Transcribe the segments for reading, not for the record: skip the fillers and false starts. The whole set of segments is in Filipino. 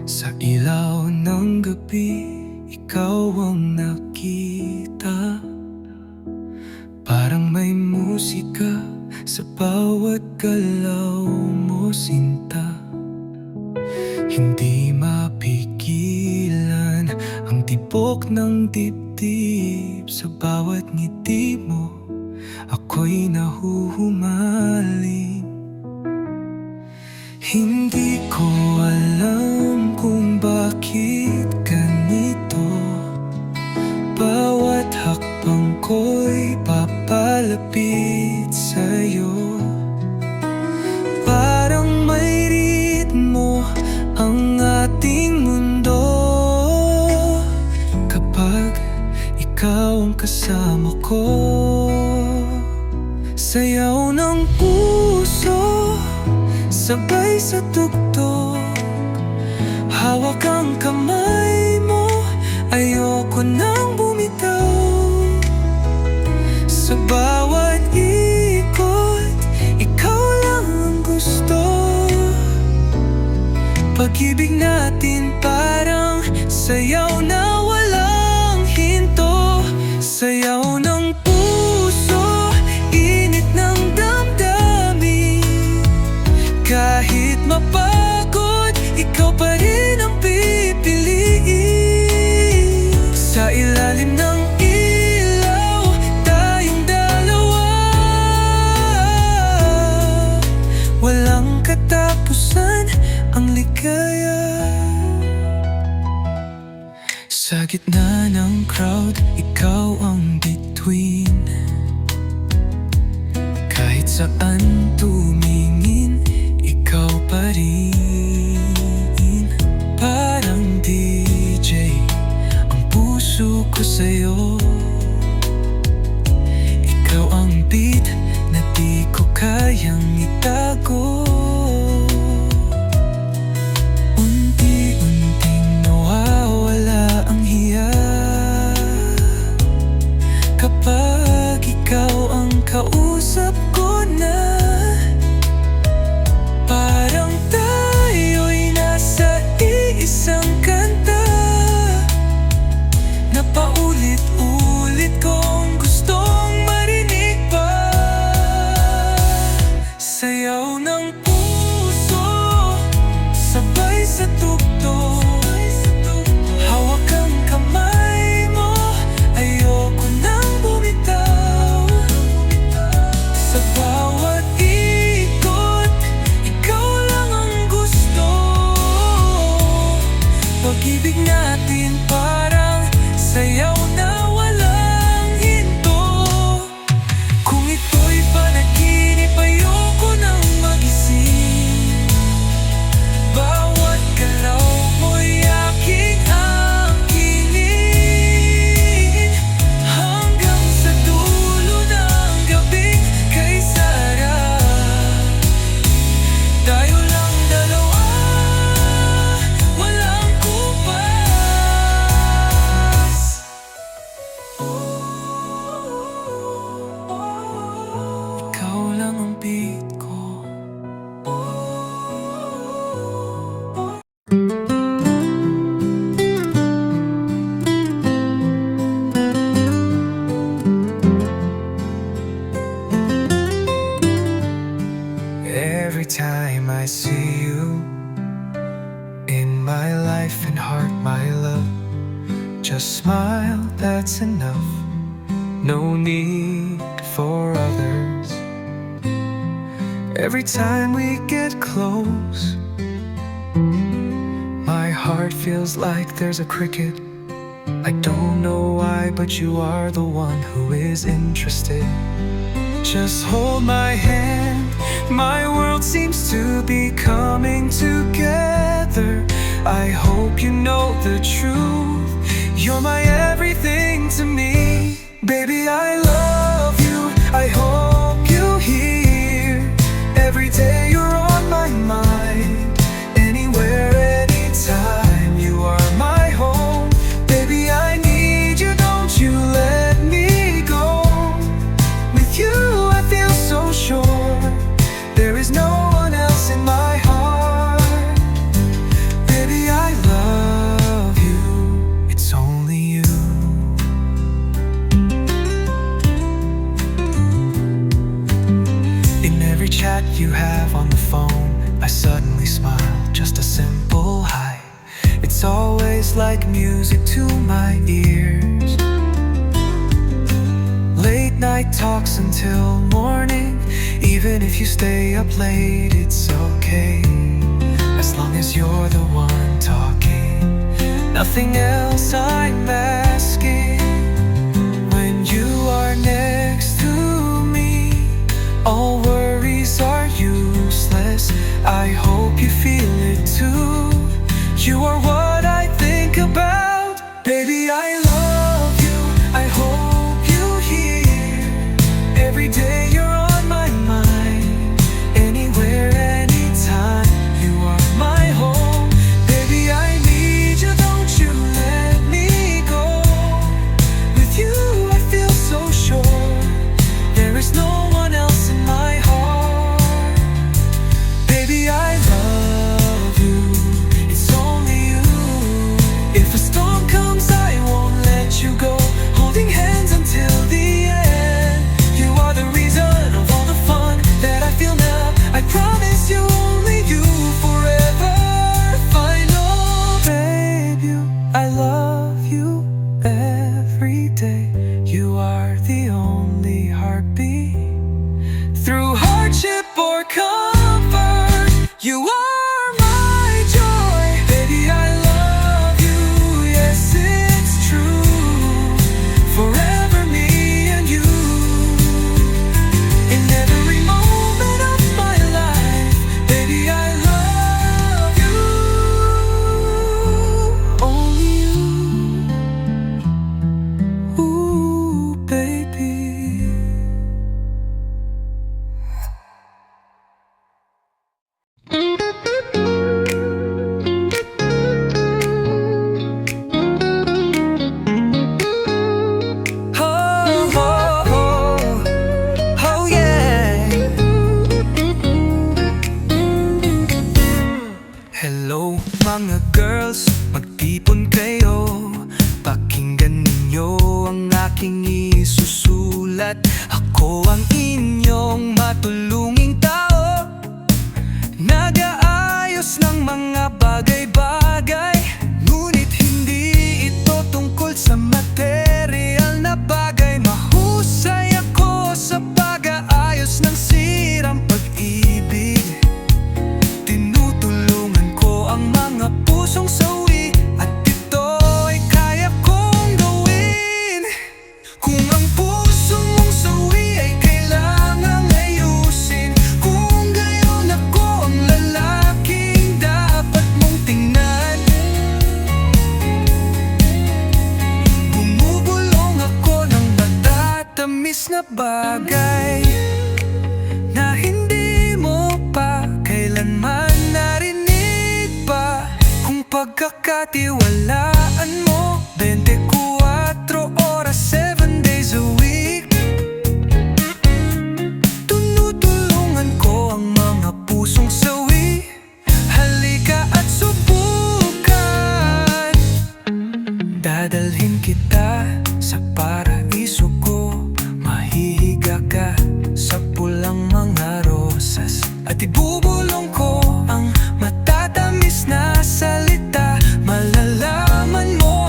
Sa ilaw ng gabi, ikaw ang nakita. Parang may musika sa bawat galaw mo, sinta. Hindi mapigilan ang tibok ng dibdib. Sa bawat ngiti mo, ako'y nahuhumaling. Hindi ko alam kung bakit ganito. Bawat hakbang ko'y papalapit sa'yo. Parang may ritmo ang ating mundo kapag ikaw ang kasama ko. Sayaw ng puso, sabay sa tugtog. Hawak ang kamay mo, ayoko nang bumitaw. Sa bawat ikot, ikaw lang ang gusto. Pag-ibig natin parang sayaw na walang hinto. Sayaw ng puso, init ng damdamin. Kahit mapagod, ikaw pa rin ang pipiliin. Sa ilalim ng ilaw, tayong dalawa. Walang katapusan ang ligaya. Sa gitna ng crowd, ikaw ang bituin. Kahit saan tumingin, ikaw pa rin. Parang DJ ang puso ko sa'yo. Ikaw ang beat na di ko kayang itago. Unti-unting nawawala ang hiya kapag ikaw ang kausap ko na. Parang tayo'y nasa iisang kanta na paulit-ulit kong gustong marinig pa. Sayaw ng puso, sabay sa tugtog. Hawak ang kamay mo, ayoko nang bumitaw. Sa bawat ikot, ikaw lang ang gusto. Pag-ibig natin parang sayaw na walang hinto. Kung ito'y panaginip, ayoko nang magising. Bawat galaw mo'y aking angkinin. Hanggang sa dulo ng gabing kay Sara, tayo lang dalawa, walang kupas. Ikaw lang ang beat ko. Every time I see you in my life and heart, my love, just smile, that's enough. No need for others. Every time we get close, my heart feels like there's a cricket. I don't know why, but you are the one who is interested. Just hold my hand, my world seems to be coming together. I hope you know the truth, you're my everything to me. Baby, I love you, I hope you hear. Every day you're on my mind, anywhere, anytime, you are my home. Baby, I need you, don't you let me go. With you I feel so sure, there is no one else in my heart. Baby, I love you. It's always like music to my ears. Late night talks until morning. Even if you stay up late, it's okay, as long as you're the one talking. Nothing else I'm asking. When you are next to me, all worries are useless. I hope you feel it too. You are what I think about. Baby, I love you. I hope you hear. Every day you're on my mind. Anywhere, anytime, you are my home. Baby, I need you, don't you let me go. With you I feel so sure. There is no one else in my heart. Baby, I love you. It's only you. If a storm comes, I won't let you go. Holding hands until the end. You are the reason of all the fun that I feel now. I promise you, only you forever. Final, babe, I love you every day. You are the only heartbeat. Through hardship or comfort, you are my joy. Baby, I love you, yes, it's true. Forever me and you. In every moment of my life, baby, I love you. Only you. Ooh, baby. Oh, oh, oh, oh, yeah. Hello mga girls, magtipon kayo. Pakinggan ninyo ang aking isusulat. Ako ang inyong matulunging tao, nag-aayos ng mga bagay-bagay. Ngunit hindi ito tungkol sa material na bagay. Mahusay ako sa pag-aayos ng sirang pag-ibig. Tinutulungan ko ang mga pusong sawi, at ito ay kaya kong gawin. Kung ang puso mong sawi ay kailangang ayusin, kung gayon ako ang lalaking dapat mong tingnan. Bumubulong ako ng matatamis na bagay na hindi mo pa kailanman narinig pa. Kung pagkakatiwalaan mo 24 oras, 7 days a week. Tinutulungan ko ang mga pusong sawi. Halika at subukan. Dadalhin kita sa paraiso ko. Mahihiga ka sa pulang mga rosas, at ibubulong ko ang matatamis na salita. Malalaman mo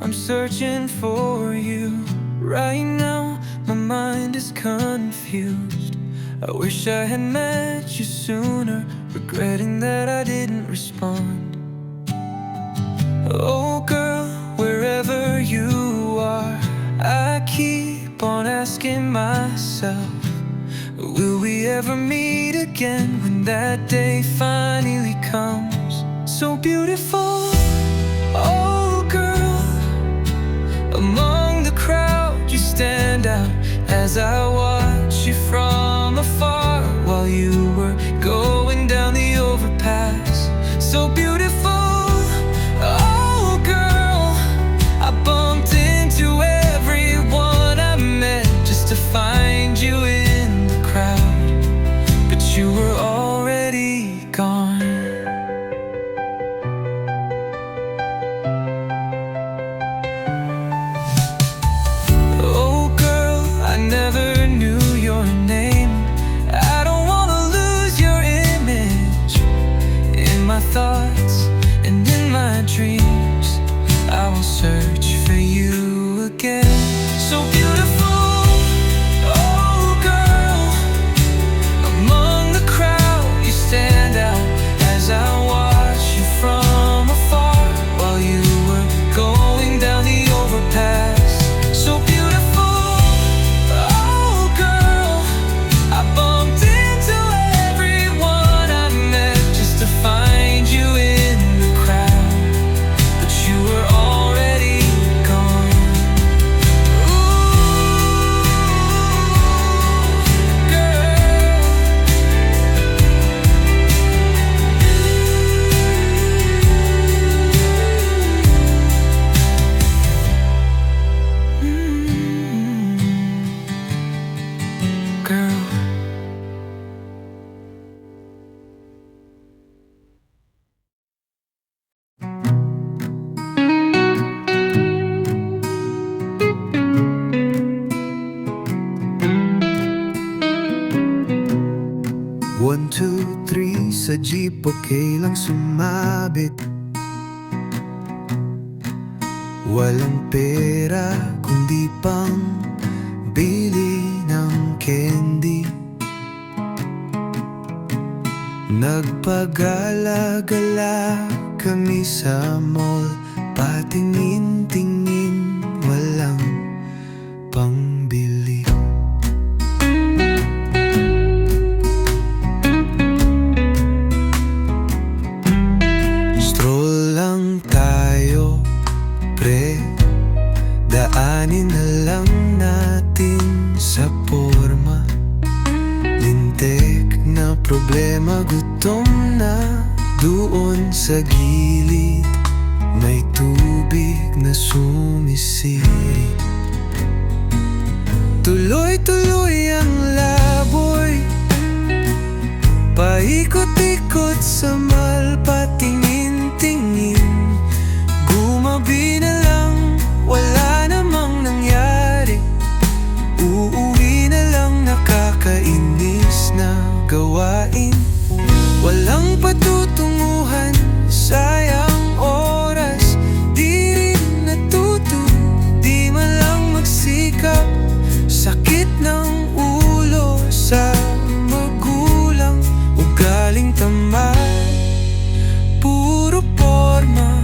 I'm searching for you. Right now, my mind is confused. I wish I had met you sooner, regretting that I didn't respond. Oh girl, wherever you are, I keep on asking myself, will we ever meet again when that day finally comes? So beautiful, oh girl, among the crowd you stand out as I watch you from afar while you were going down the overpass. So beautiful, oh girl, I bumped into everyone I met just to find you in the crowd, but you were already gone. Oh girl, I never knew your name. I don't wanna lose your image in my thoughts and in my dreams. I will search for you again. So beautiful, oh girl, among the crowd you stand out as I watch you from afar while you were going down the overpass. So beautiful, oh girl, I bumped into everyone I met just to find you in the crowd, but you were already gone. Girl, One, two, three, sa jeep okay lang sumabit. Walang pera kundi pang bili ng candy. Nagpagala-gala kami sa mall, patingin-tingin, walang pangbili. Stroll lang tayo, pre, daanin na lang natin sa porma. Lintek na problema, gutom na. Doon sa gilid may tubig na sumisiri. Tuloy-tuloy ang laboy, paikot-ikot sa mall, patingin-tingin. Gumabi na lang, wala namang nangyari. Uuwi na lang, nakakainis na gawain. Walang patutunguhan, sayang oras. Di rin natuto, di man lang magsikap. Sakit ng ulo sa magulang, ugaling tamad, puro porma,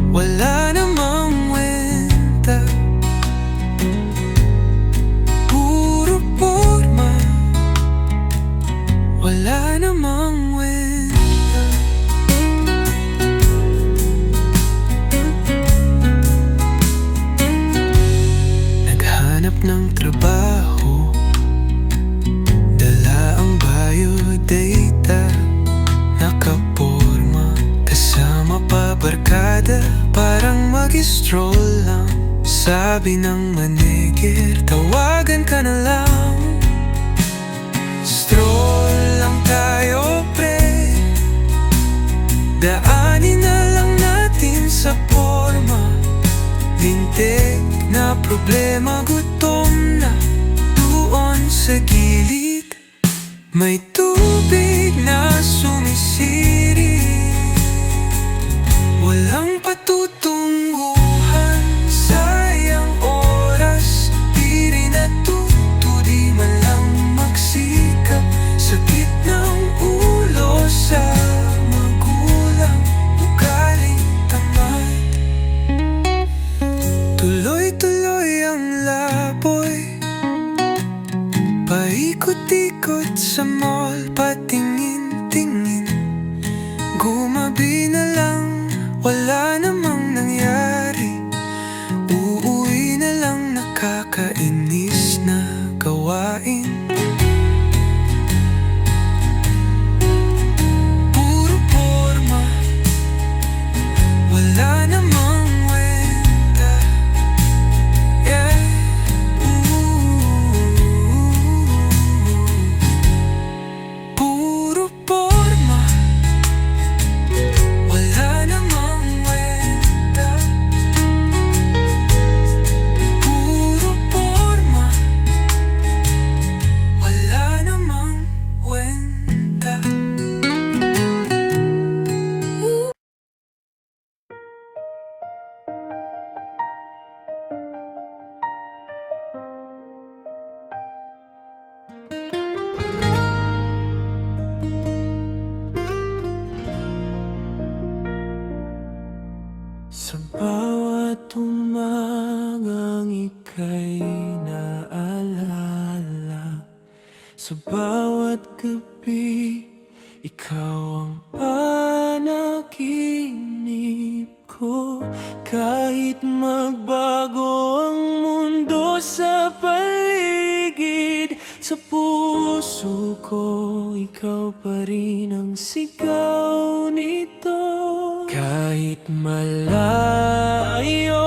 wala namang wenta. Puro porma, wala namang wenta. Naghanap ng trabaho, dala ang biodata, nakaporma, kasama pa barkada, parang mag-stroll lang. Sabi ng manager, tawagan ka na lang. Stroll lang tayo, pre, daanin na lang natin sa porma. Lintek na problema, gutom na. Doon sa gilid may tubig na sumisiri. Walang patutungo, sa mall, patingin-tingin. Gumabi na lang, wala namang nangyari. Uuwi na lang, nakakainis na gawain. Puro porma, wala namang wenta. Yeah. Puro porma, wala namang wenta. Puro porma, wala namang wenta. Sa bawat umagang ika'y naalala, sa bawat gabi, ikaw ang panaginip ko. Kahit magbago ang mundo sa paligid, sa puso ko, ikaw pa rin ang sigaw nito. Kahit malayo,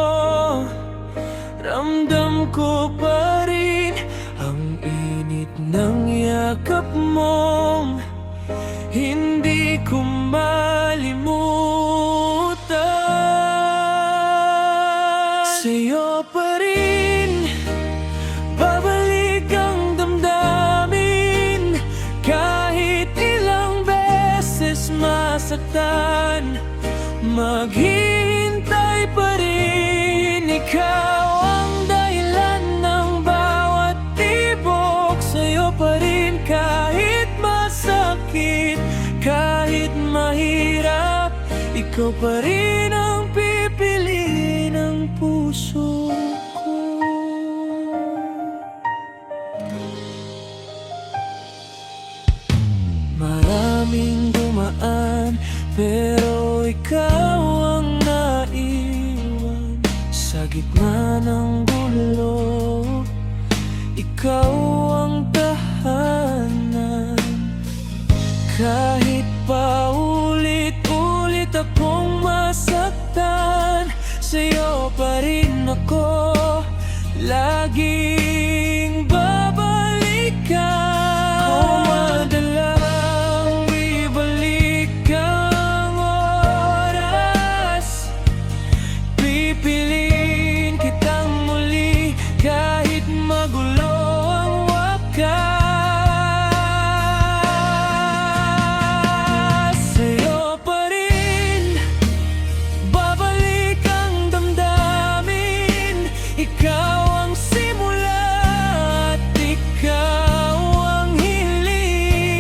ramdam ko pa rin ang init ng yakap mong hindi ko malimutan. Sa'yo pa rin babalik ang damdamin, kahit ilang beses masaktan. Maghintay pa rin, ikaw ang dahilan ng bawat tibok. Sa'yo pa rin kahit masakit, kahit mahirap, ikaw pa rin ang pipiliin ng puso ko. Maraming dumaan, pero ikaw ang naiwan sa gitna ng gulo. Ikaw ang tahanan, kahit paulit-ulit akong masaktan. Sa'yo pa rin ako laging babalikan. Kung madalang ibalik ang oras, pipiliin kitang muli kahit magulo ang wakas. Sa'yo pa rin babalik ang damdamin, ikaw ang simula at ikaw ang hiling.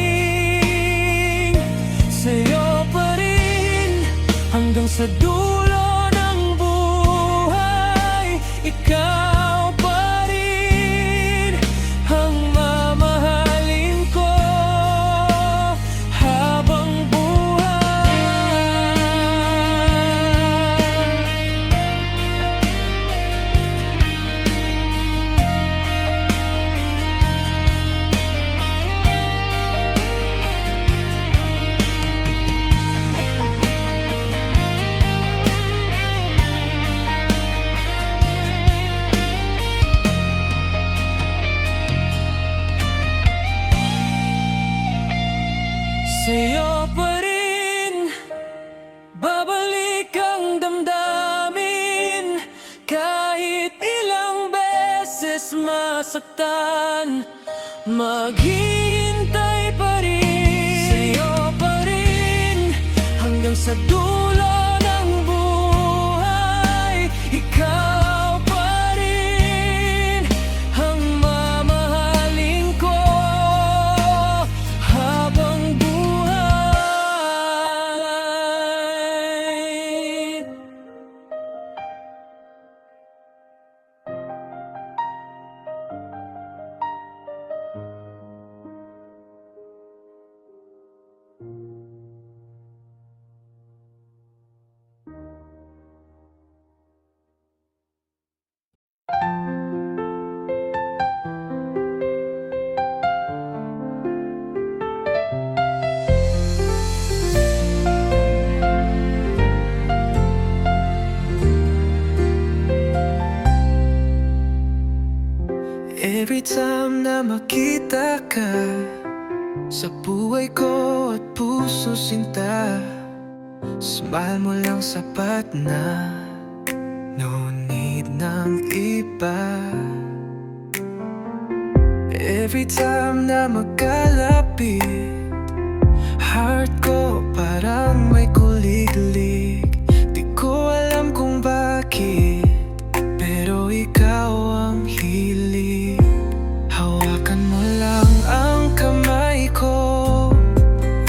Sa'yo pa rin hanggang sa dulo ng buhay, ikaw pa rin ang mamahalin ko habang buhay. Sa'yo pa rin babalik ang damdamin, kahit ilang beses masaktan. Maghihintay pa rin, sa'yo pa rin hanggang sa dulo ng buhay, ikaw pa rin ang mamahalin ko habang buhay. Every time na makita ka sa buhay ko at puso sinta, smile mo lang sapat na, no need ng iba. Every time na magkalapit, heart ko parang may kulig-lig. Di ko alam kung bakit, pero ikaw ang hilig. Hawakan mo lang ang kamay ko,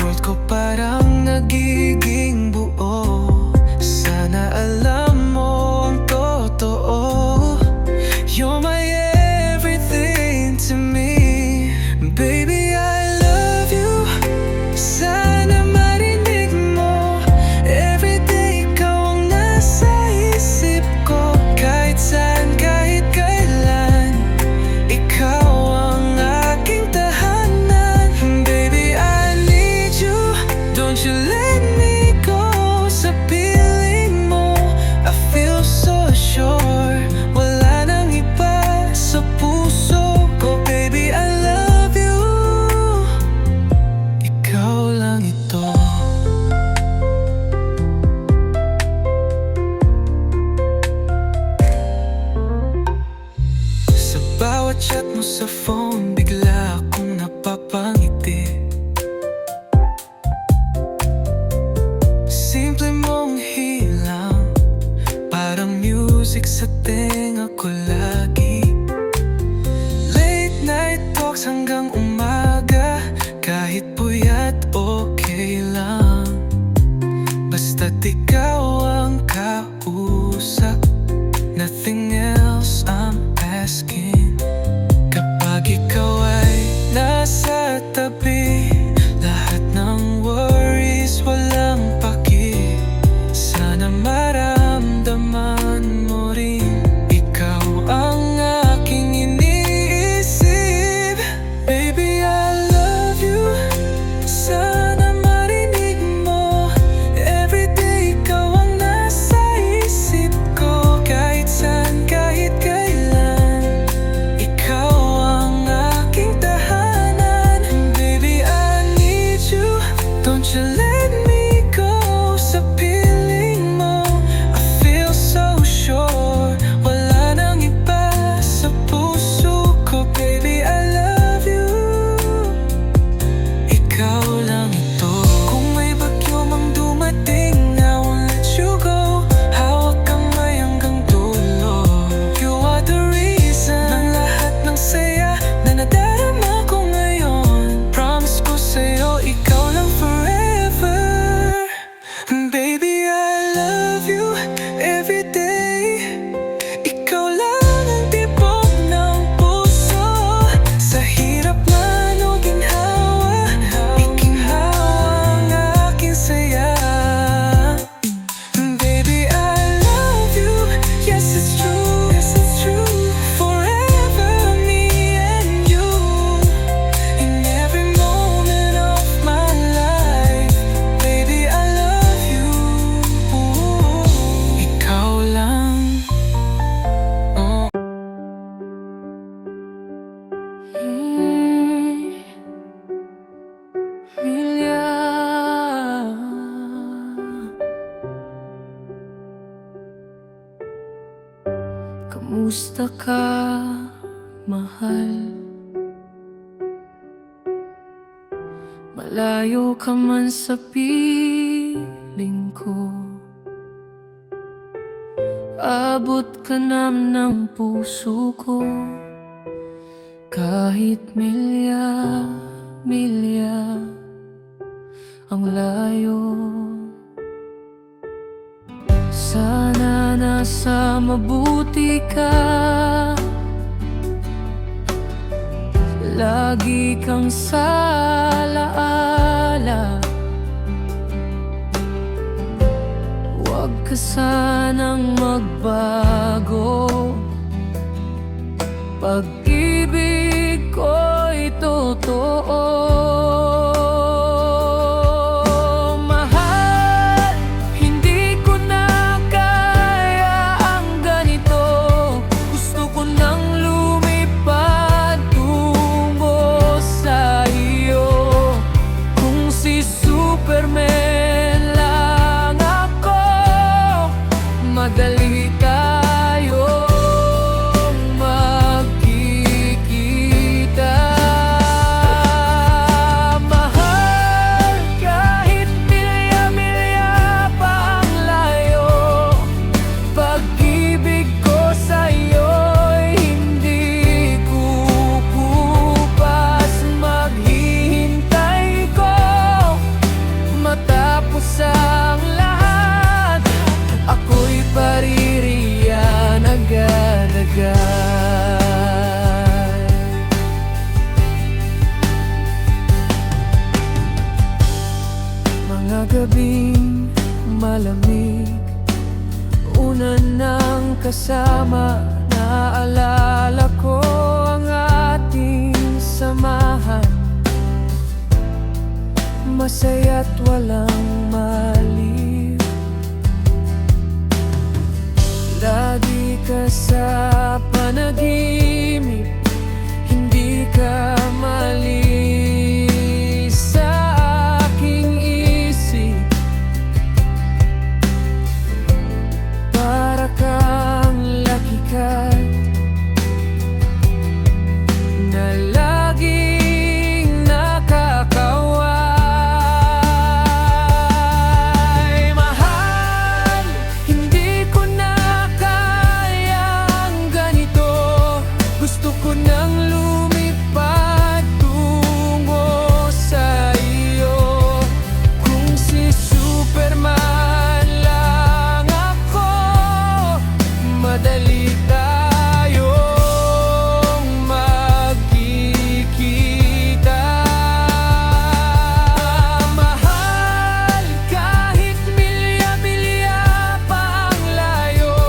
world ko parang nagiging buo. Sana alam mo ang totoo, you're my everything to me. Baby, I love you. Sana marinig mo, everyday ikaw ang nasa isip ko. Kahit saan, kahit kailan, ikaw ang aking tahanan. Baby, I need you, don't you let me go. Sa piling mo, I feel so sure, wala nang iba sa puso ko. Baby, I love you, ikaw lang ito. Sa bawat chat mo sa phone, bigla akong napapangiti. Simple mong hilang, parang music sa tenga ko lagi. Late night talks hanggang umaga, kahit puyat okay lang, basta't ikaw ang kausap. Nothing else I'm asking. Kapag ikaw ay nasa tabi, lahat ng worries walang paki. Sana maramdaman mo rin, ikaw ang aking iniisip. Baby, I love you. Sana marinig mo, everyday ikaw ang nasa isip ko. Kahit saan, kahit kailan, ikaw ang aking tahanan. Baby, I need you, don't you let me go. Sa piling mo, I feel so sure, wala nang iba sa puso ko. Baby, I love you, ikaw lang ito. Kung may bagyo mang dumating, I won't let you go. Hawak kamay hanggang dulo. You are the reason ng lahat ng saya na nadarama ko ngayon. Promise ko sa'yo, ikaw lang forever. Baby, I love you every day. Ikaw lang ang tibok ng puso. Sa hirap man o ginhawa, iginhawa ang aking saya. Baby, I love you, yes it's true, yes it's true. Forever me and you, in every moment of my life. Baby, I love you, ikaw lang. Milya, kamusta ka, mahal? Malayo ka man sa piling ko, abot ka naman ng puso ko. Kahit milya, milya ang layo, sana nasa mabuti ka. Lagi kang salaala, huwag ka sanang magbago. Pag-ibig ko'y totoo. Mahal, hindi ko na kaya ang ganito. Gusto ko nang lumipad Mga gabing malamig, una nang kasama, naalala ko ang ating samahan. Masaya't walang maliw, lagi ka sa panaginip, hindi ka malis sa aking isip. Para kang lucky cat na laging nakakaway. Mahal, hindi ko na kayang ganito. Gusto ko nang lumipad tungo sa iyo. Kung si Superman lang ako, madali tayong magkikita. Mahal, kahit milya-milya pa ang layo,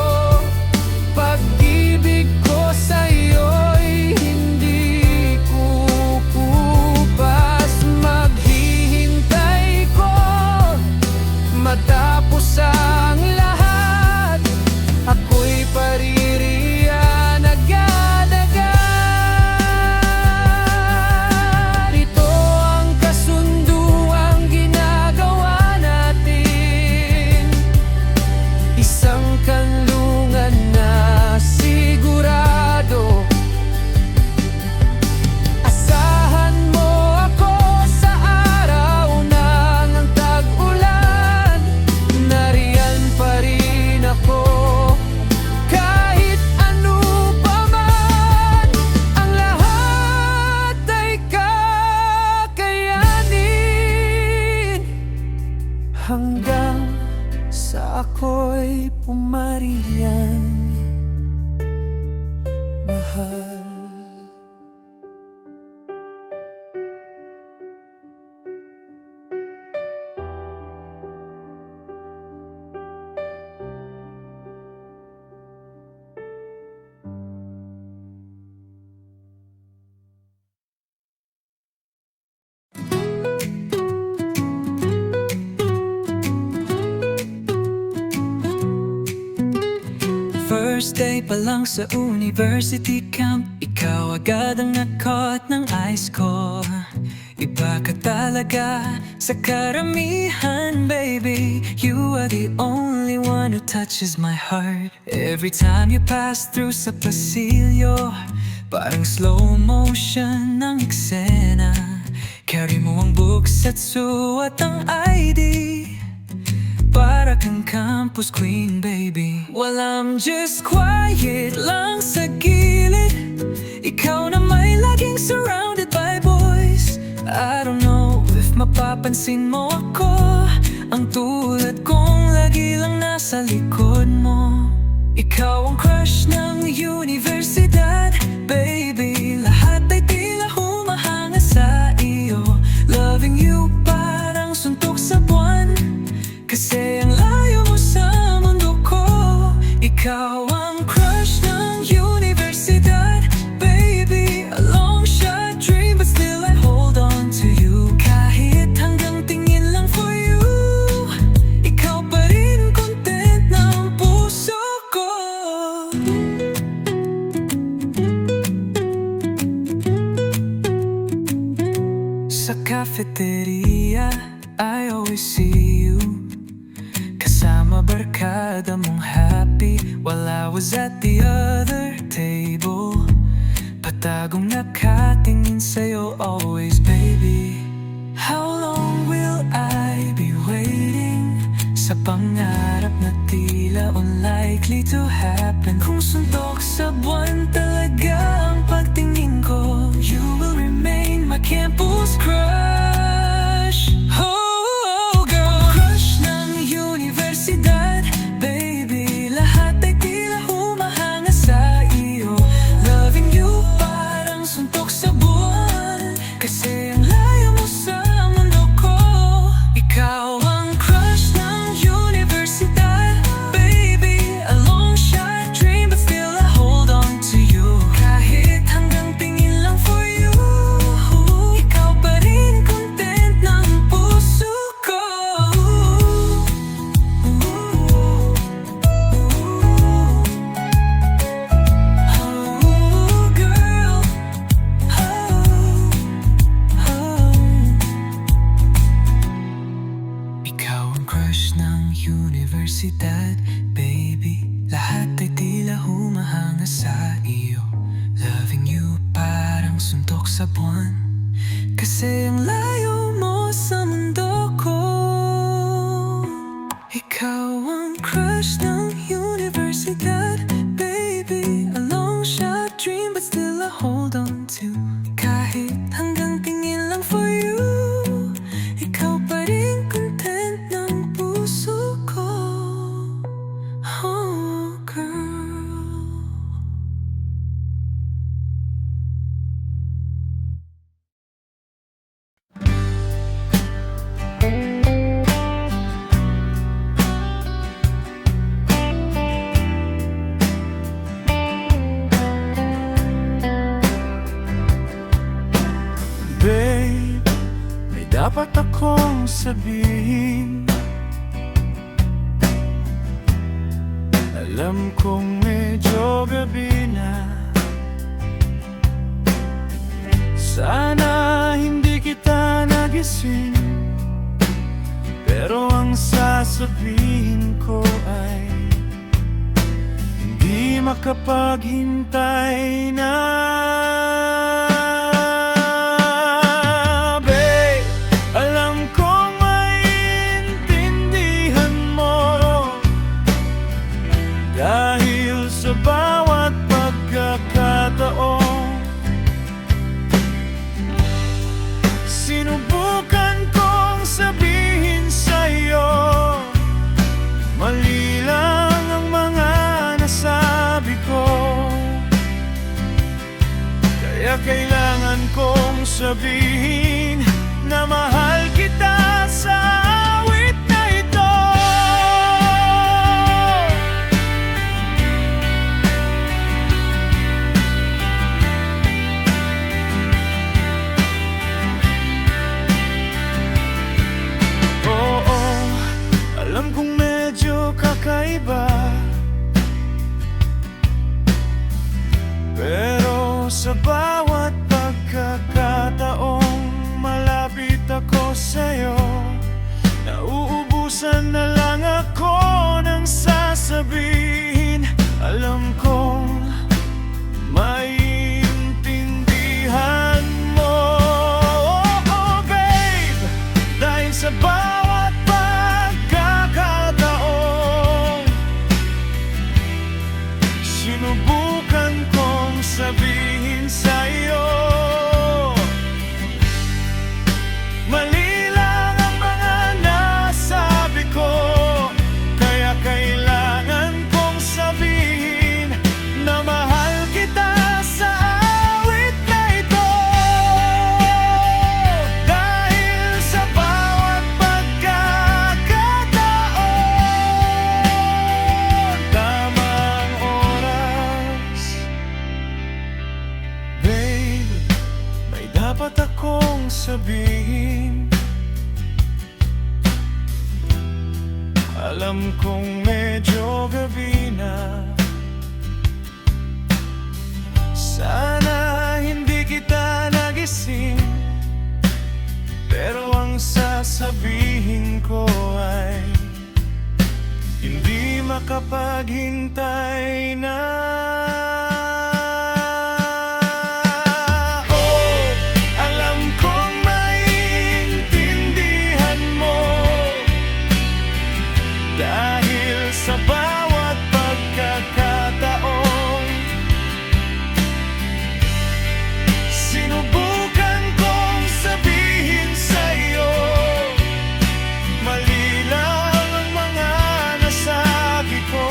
pag-ibig ko sa'yo'y hindi kukupas. Maghihintay ko matapos ang lahat, ako'y paririyan agad-agad. Ito ang kasunduang ginagawa natin, isang kanlungan na sigurado. Asahan mo ako sa araw ng tag-ulan, nariyan pa rin ako. Kahit ano pa man, ang lahat ay kakayanin, hanggang sa ako'y pumariyan, mahal. First day pa lang sa university camp, ikaw agad ang nakot ng eyes ko. Iba ka talaga sa karamihan, baby. You are the only one who touches my heart. Every time you pass through sa pasilyo, parang slow motion ng eksena. Carry mo ang books at suwat ang ID, para kang campus queen, baby. Well, I'm just quiet lang sa gilid, ikaw na may laging surrounded by boys. I don't know if mapapansin mo ako, ang tulad kong lagi lang nasa likod mo. Ikaw ang crush ng universidad, baby. Lahat ay tila humahanga sa iyo. Loving you parang suntok sa buwan, kasi ang layo mo sa mundo ko. Ikaw ang crush ng universidad, baby. A long shot dream but still I hold on to you. Kahit hanggang tingin lang for you, ikaw pa rin content ng puso ko. Sa cafeteria, I always see you kasama barkada mong happy, while I was at the other table, patagong nakatingin sa'yo always, baby. How long will I be waiting sa pangarap na tila unlikely to happen? Kung suntok sa buwan talaga ang pagtingin ko, you will remain my campus crush. Oh, girl, crush ng universidad, baby. Lahat ay tila humahanga sa iyo. sa buwan, kasi ang layo mo sa mundo ko. Ikaw ang crush ng universidad, baby. A long shot dream but still I hold on to. Kahit hanggang tingin lang for you, ikaw pa rin content ng puso ko. Oh, girl. Babe, may dapat akong sabihin. Alam kong medyo gabi na. Sana hindi kita nagising, pero ang sasabihin ko ay hindi makapaghintay na. Dahil sa bawat pagkakataon, sinubukan kong sabihin sa'yo, mali lang ang mga nasabi ko. Kaya kailangan kong sabihin na mahal kita sa awit na ito. Alam kong medyo kakaiba, pero sa bawat pagkakataong malapit ako sa'yo, nauubusan na lang ako ng sasabihin. Alam kong maiintindihan mo. Oh, babe, dahil sa bawat sinubukan kong sabihin sa'yo, mali lang ang mga nasabi ko. Kaya kailangan kong sabihin na mahal kita sa awit na ito. Dahil sa bawat pagkakataon, tamang oras. Babe, may dapat akong sabihin. Alam kong medyo gabi na. Sana hindi kita nagising, pero ang sasabihin ko ay hindi makapaghintay na. Dahil sa bawat pagkakataon, sinubukan kong sabihin sa'yo, mali lang ang mga nasabi ko.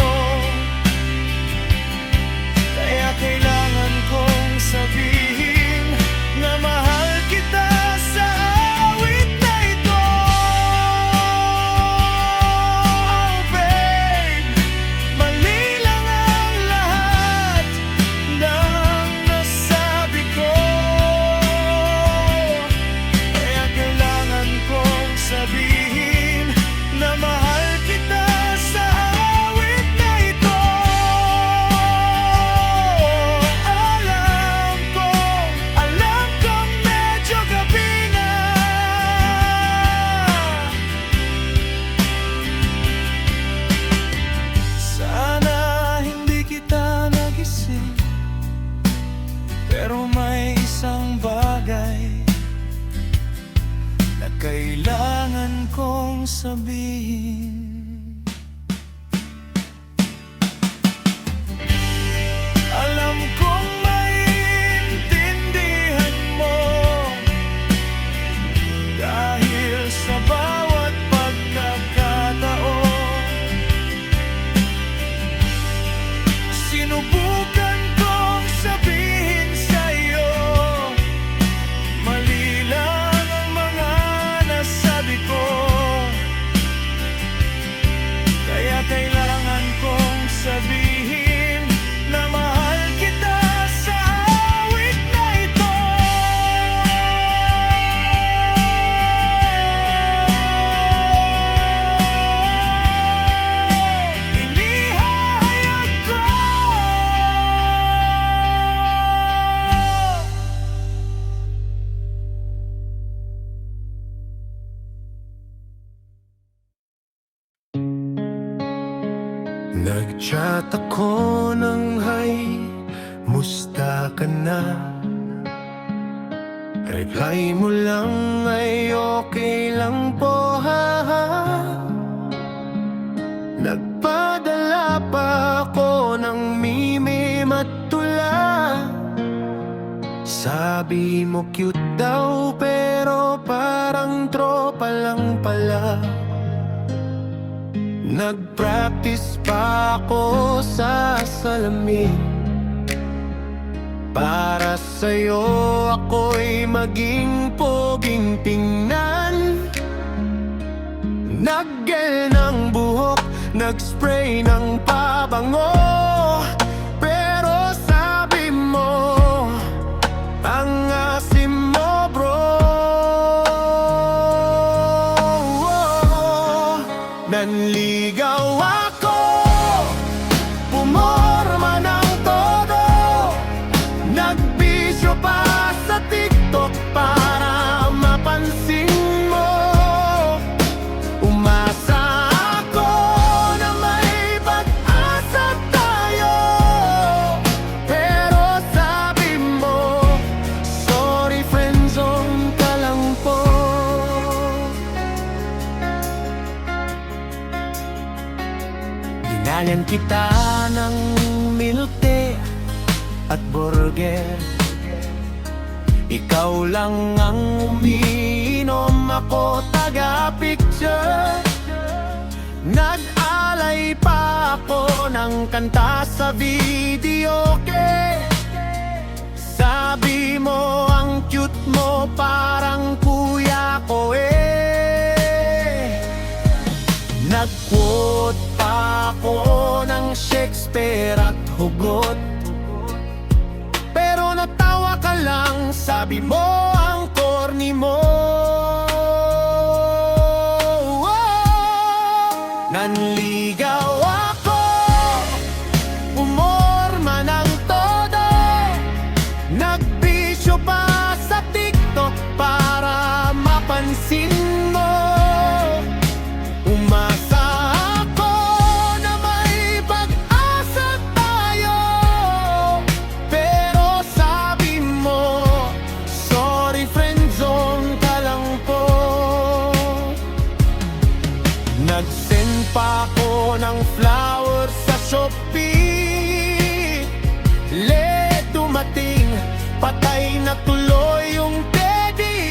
kong sabihin. Alam kong maintindihan mo, dahil sa bawat pagkakataon sinubukan kong sabihin sa'yo, mali lang ang mga nasabi ko. Kaya kailangan kong sabihin na mahal kita sa awit na ito. Inihahayag ko Nag-chat ako ng hi, musta ka na? Reply mo lang ay okay lang po, haha. Nagpadala pa ako ng meme at tula. Sabi mo cute daw pero parang tropa lang pala. Nag-practice pa ako sa salamin, para sa'yo ako'y maging poging tingnan. Nag-gel ng buhok, nag-spray ng pabango, pero sabi mo ang asim mo, bro. Nanligaw ako, pumorma ng todo, nagbisyo pa sa TikTok para mapansin mo. Umasa ako na may pag-asa tayo, pero sabi mo, sorry friendzone ka lang po. Dinalyan kita ng milk tea at burger. Ikaw lang ang umiinom, ako taga-picture. Nag-alay pa ako ng kanta sa video, okay? Sabi mo ang cute mo, parang kuya ko Nag-quote pa ako ng Shakespeare at hugot, pero natawa ka lang, sabi mo ang corny mo. Nanligaw ako, umorma ng todo, nagbisyo pa sa TikTok para mapansin mo. Umasa ako na may pag-asa tayo, pero sabi mo, sorry friendzone ka lang po. Nag-send pa ako ng flowers sa Shopee, late dumating, patay na tuloy yung teddy.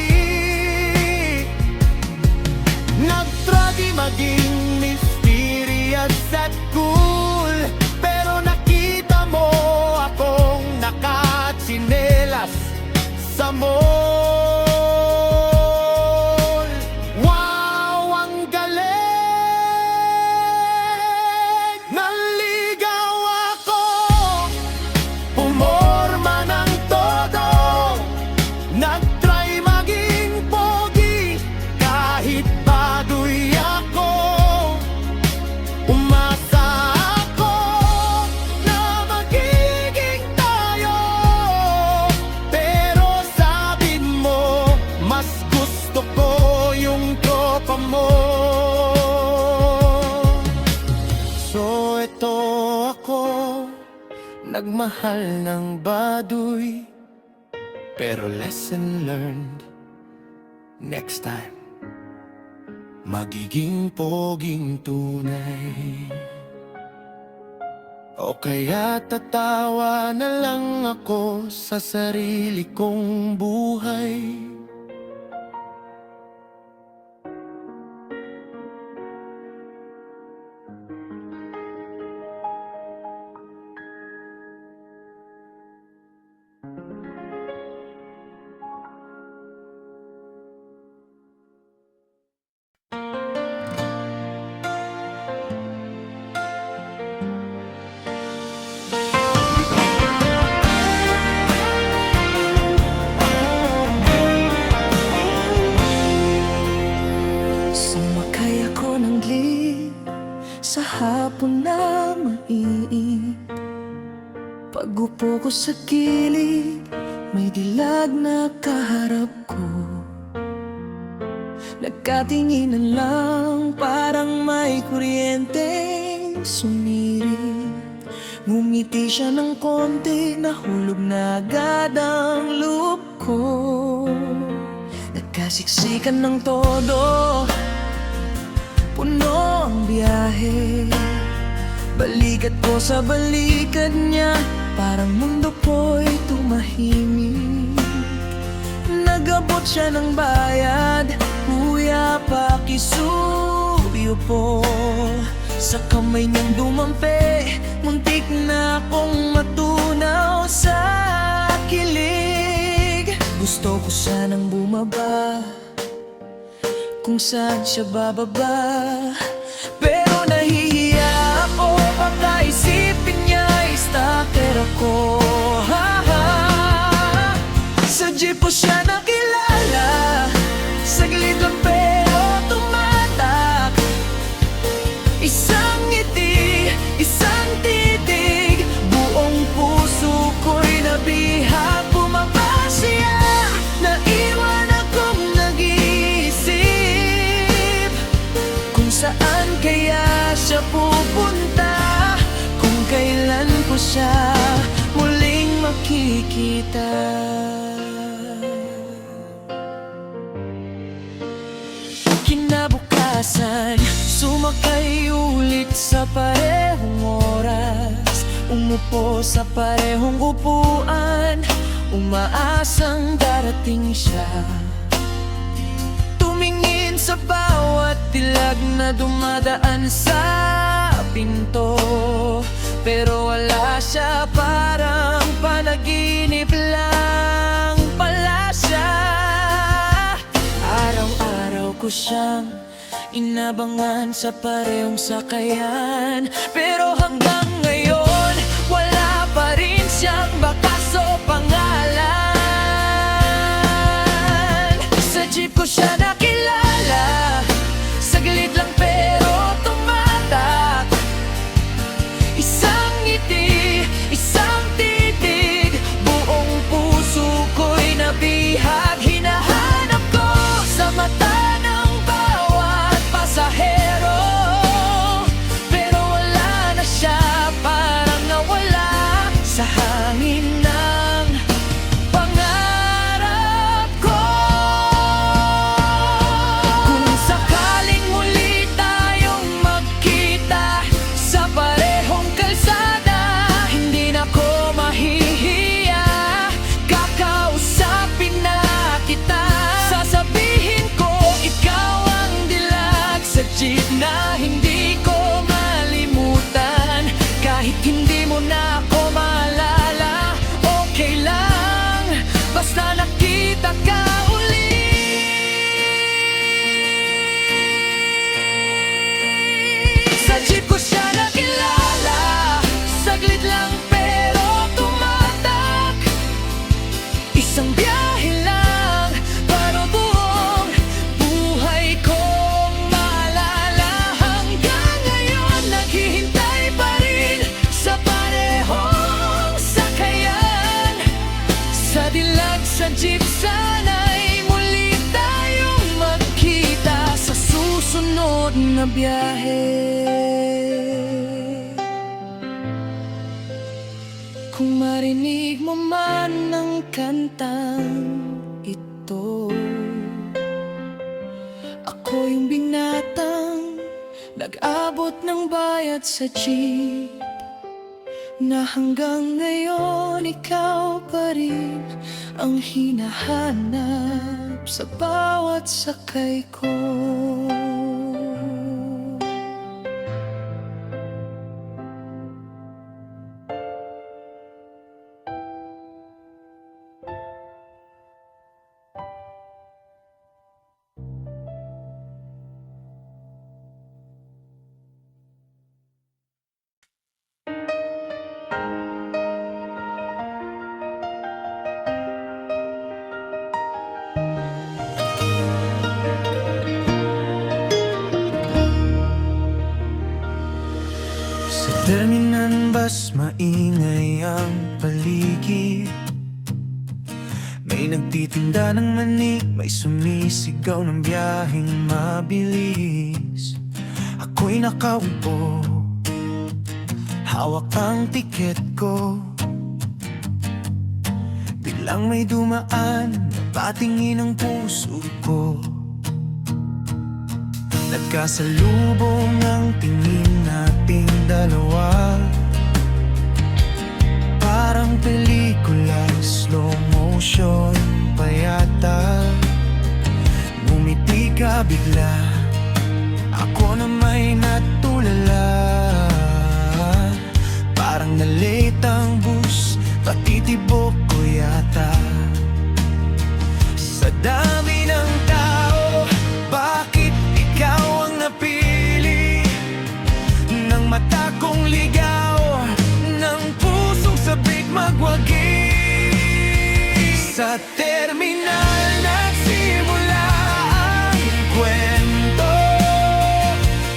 Nag-try maging mysterious at cool, pero nakita mo akong nakatsinelas sa mall. Wow, ang galing! Nanligaw ako, umorma ng todo, nag-try maging pogi kahit baduy ako. Umasa ako na magiging tayo, pero sabi mo mas gusto ko yung tropa mo. So ito ako, nagmahal ng baduy, pero lesson learned, next time magiging poging tunay. O kaya tatawa na lang ako sa sarili kong buhay. Sumakay ako ng jeep sa hapon na maiinit. Pag-upo ko sa gilid, may dilag na kaharap ko. Nagkatinginan lang, parang may kuryenteng sumirit. Ngumiti siya ng konti, nahulog na agad ang loob ko. Nagkasiksikan ng todo, puno ang biyahe. Balikat ko sa balikat niya, parang mundo ko'y tumahimik. Nagabot siya ng bayad, kuya pakisuyo po. Sa kamay niyang dumampi, muntik na akong matunaw sa kilig. Gusto ko sanang bumaba kung saan siya bababa, pero nahihiya ako, baka isipin niya stalker ako. Sa jeep ko siya nakilala, saglit lang pero tumatak. Isang ngiti, isang titig, buong puso ko'y nabihag. Bumaba siya, naiwan akong nag-iisip kung saan kaya siya pupunta, kung kailan ko siya muling makikita. Kinabukasan, sumakay ulit sa parehong oras, umupo sa parehong upuan, umaasang darating siya. Tumingin sa bawat dilag na dumadaan sa pinto, pero wala siya, parang panaginip lang pala siya. Araw-araw ko siyang inabangan sa parehong sakayan, pero hanggang ngayon wala pa rin siyang bakas o pangalan. Sa jeep ko siya nakilala, saglit lang pero tumatak. Isang ngiti, isang titig, buong puso ko'y nabihag. Hinahanap ko sa mata ng bawat pasahero, pero wala na siya, parang nawala sa hangin ng pangarap ko. Kung sakaling muli tayong magkita sa parehong kalsada, hindi na ko mahihiya, kakausapin na kita. Sasabihin ko ikaw ang dilag sa jeep na hindi ko malimutan. Kahit hindi mo na ako maalala, okay lang, basta nakita ka uli. Sa jeep ko siya nakilala, saglit lang pero tumatak. Isang biyahe lang, pero buong buhay kong maalala. Hanggang ngayon naghihintay pa rin sa parehong sakayan. Sa dilag sa jeep, sana'y muli tayong magkita sa susunod na biyahe. Kung marinig mo man ang kantang ito, ako Ako yung binatang nag-abot ng bayad sa jeep, na hanggang ngayon ikaw pa rin ang hinahanap sa bawat sakay ko. Sa terminal bus maingay ang paligid, may nagtitinda ng manik, may sumisigaw ng biyaheng mabilis. Ako'y nakaupo, hawak ang tiket ko. Biglang may dumaan, napatingin ang puso ko. Nagkasalubong ang tingin nating dalawa, parang pelikula, slow motion pa yata. Ngumiti ka bigla, ako na may natulala. Parang na-late ang bus, patitibok ko yata. Sa dami ng tao, bakit ikaw ang napili ng mata kong ligaw, ng pusong sabik magwagi? Sa terminal nagsimula ang kwento,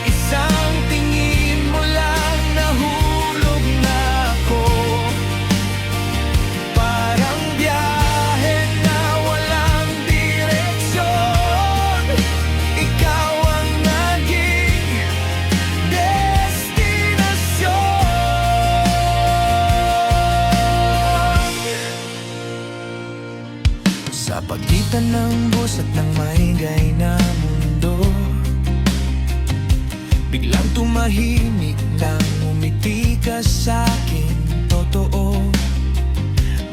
isang tingin mo lang nahulog na ako. Parang biyahe na walang direksyon, ikaw ang naging destinasyon. Sa pagitan ng bus at ng maingay na mundo, biglang tumahimik lang, umiti ka sa'kin, totoo.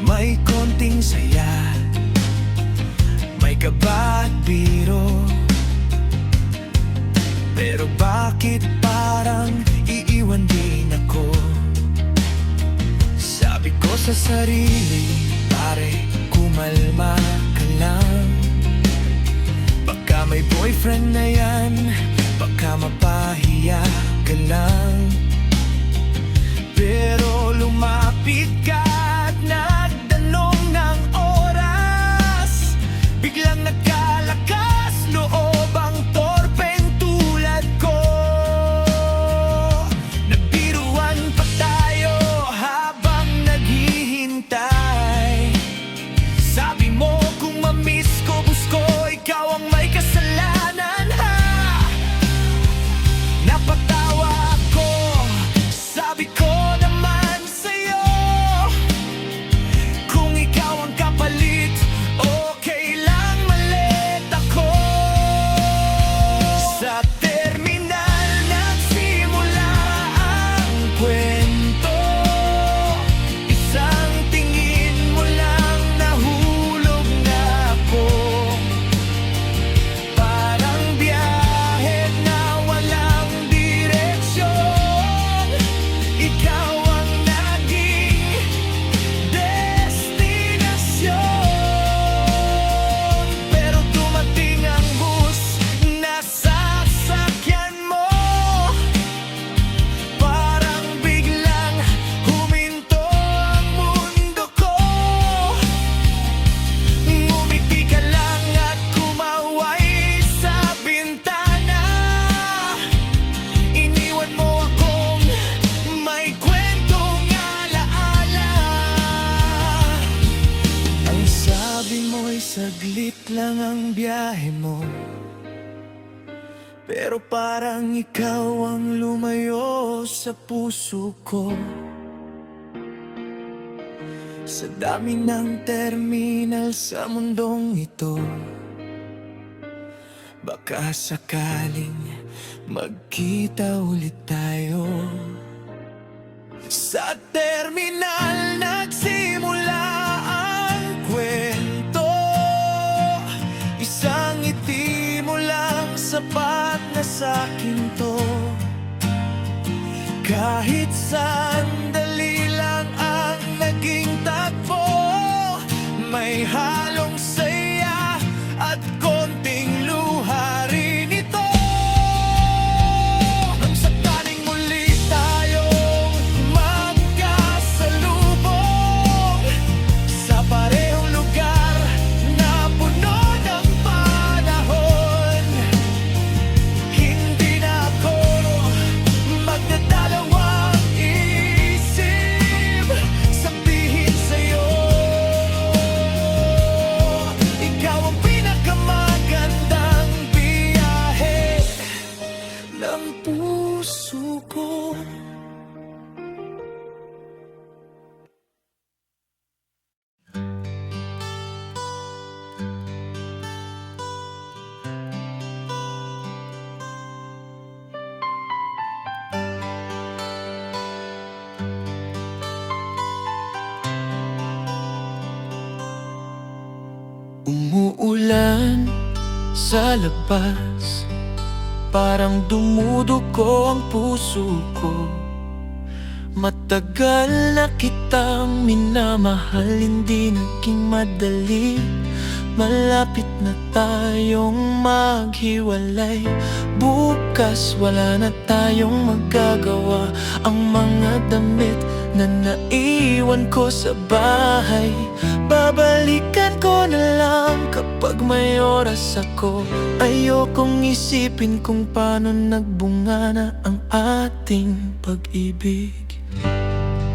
May konting saya, may kaba at biro, pero bakit parang iiwan din ako? Sabi ko sa sarili, pare, kumalma ka lang. Baka may boyfriend na yan, baka mapahiya ka lang. Pero lumapit ka at nagtanong ng oras, biglang nagkalakas loob ang torpeng tulad ko. Nagbiruan pa tayo habang naghihintay. Sabi mo kung mamiss ko bus ko, ikaw ang may kasalanan, ha? Napatawa ako, sabi ko naman sa'yo, kung ikaw ang kapalit, okay lang malit ako. Sa terminal nagsimula ang kwento, isang tingin mo lang nahulog na ako. Parang biyahe na walang direksyon, ikaw ang naging destinasyon. Pero dumating ang bus na sasakyan mo, parang biglang huminto ang mundo ko. Ngumiti ka lang at kumaway sa bintana, iniwan mo akong may kwentong alaala. Ang sabi mo'y saglit lang ang biyahe mo, pero parang ikaw ang lumayo sa puso ko. Sa dami ng terminal sa mundong ito, Baka sakaling magkita ulit tayo. Sa terminal nagsimula ang kwento. Isang ngiti mo lang sapat na sa'kin to. Kahit sandali lang ang naging tagpo, may halong saya at konting luha rin ito. Nang sakaling muli tayong magkasalubong sa parehong lugar na puno ng panahon, hindi na ako magdadalawang isip sabihin sa'yo, ikaw ang pinakamagandang biyahe ng puso ko. Umuulan sa labas, parang dumudugo ang puso ko. Matagal na kitang minamahal, hindi naging madali. Malapit na tayong maghiwalay. Bukas wala na tayong magagawa. Ang mga damit na naiwan ko sa bahay, babalikan ko na lang kapag may oras ako. Ayokong isipin kung paano nagbunga na ang ating pag-ibig.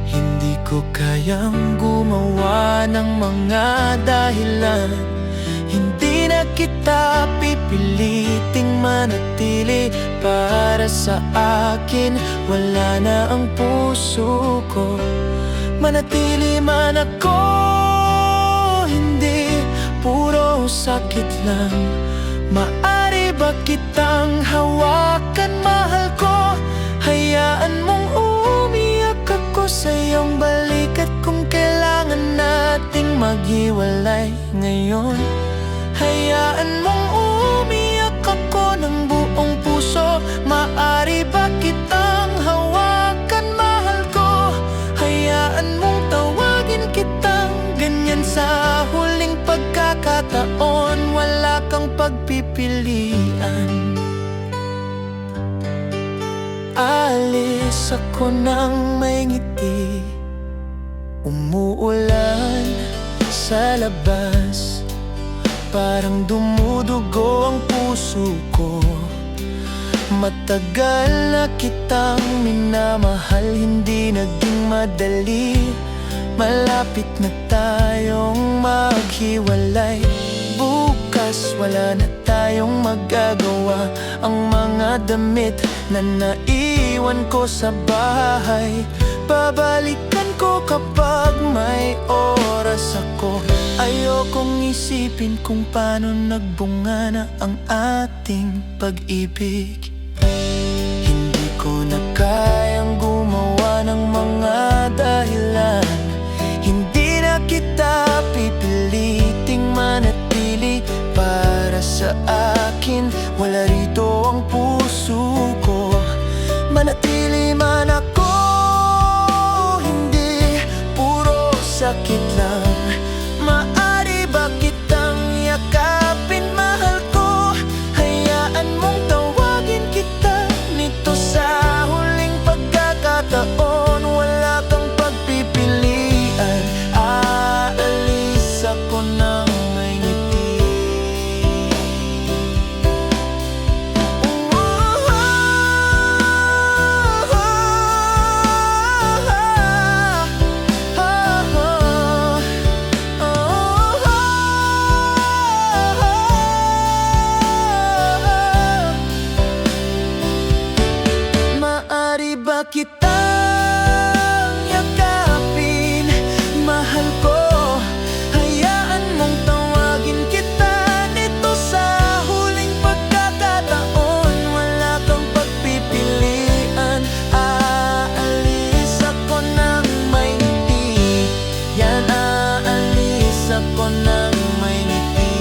Hindi ko kayang gumawa ng mga dahilan. Hindi na kita pipiliting manatili. Para sa akin, wala na ang puso ko. Manatili man ako, hindi puro sakit lang. Maari ba kitang hawakan, mahal ko? Hayaan mong umiyak ako sa iyong balikat kung kailangan nating maghiwalay ngayon. Hayaan mong umiyak ako ng buong puso. Maari ba kitang hawakan, mahal ko? Hayaan mong tawagin kitang ganyan sa huling pagkakataon. Wala kang pagpipilian. Alis ako ng may ngiti. Umuulan sa labas, parang dumudugo ang puso ko. Matagal na kitang minamahal, hindi naging madali. Malapit na tayong maghiwalay. Bukas wala na tayong magagawa. Ang mga damit na naiwan ko sa bahay, babalikan ko kapag may oras ako. Ayokong isipin kung paano nagbunga na ang ating pag-ibig. Hindi ko na kayang gumawa ng mga dahilan. Hindi na kita pipiliting manatili. Para sa akin, wala rito ang puso ko. Manatili man ako, hindi puro sakit lang. Maari ba kitang yakapin, mahal ko? Hayaan mong tawagin kita nito sa huling pagkakataon. Wala kang pagpipilian. Aalis ako ng may ngiti. ako ng may ngiti.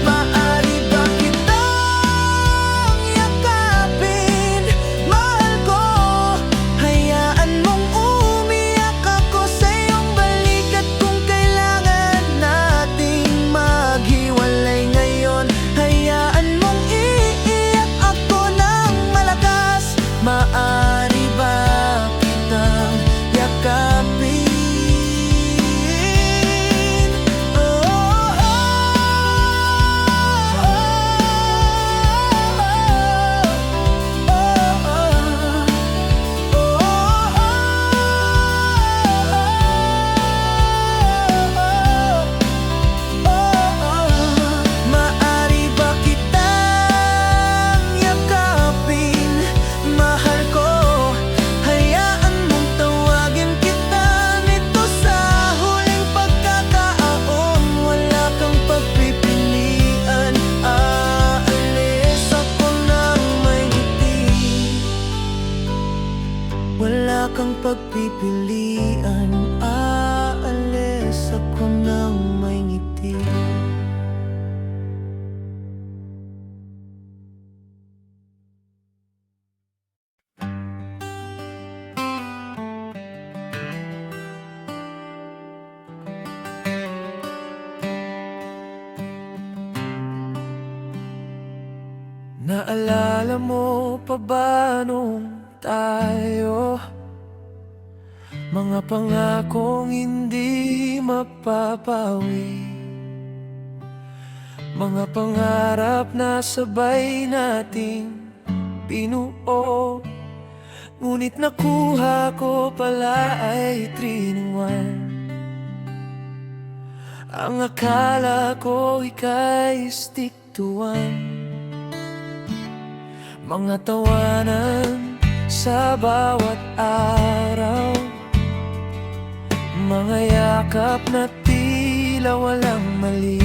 Maaari ba kitang yakapin, mahal ko? Hayaan mong umiyak ako sa iyong balikat kung kailangan nating maghiwalay ngayon. Hayaan mong iiyak ako ng malakas. Maaari ba kitang yakapin? Maaari ba kitang yakapin, mahal ko? Hayaan mong tawagin kita nito sa huling pagkakataon. Wala kang pagpipilian, aalis ako ng may ngiti. Wala kang pagpipilian, aalis ako ng may ngiti. Naalala mo pa ba nung tayo? Mga pangakong hindi mapapawi, mga pangarap na sabay nating binuo. Ngunit nakuha ko pala ay 3-in-1. Ang akala ko ika'y stick to one. Mga tawanan sa bawat araw, mga yakap na tila walang mali.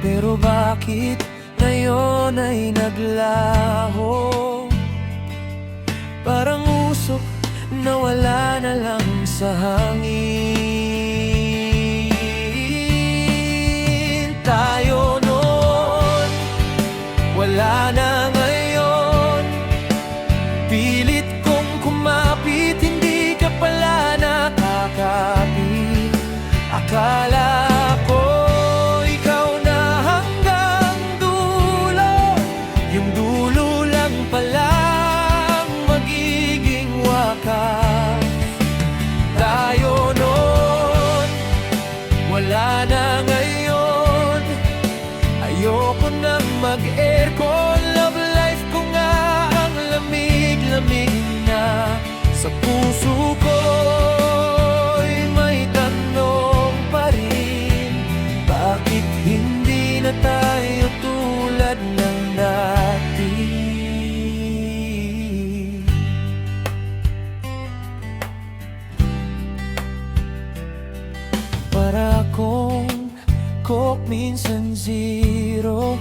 Pero bakit ngayon ay naglaho? Parang usok na wala na lang sa hangin. Tayo noon, wala na ngayon. Pilit kong kumapit, hindi ka pala nakakapit. Akala ko ikaw na hanggang dulo, yung dulo lang palang magiging wakas. Tayo noon, wala na ngayon. Ayoko nang mag-aircon, love life ko nga ang lamig-lamig na. Sa puso ko'y may tanong pa rin, bakit hindi na tayo tulad ng dati? Para akong Coke, minsan zero,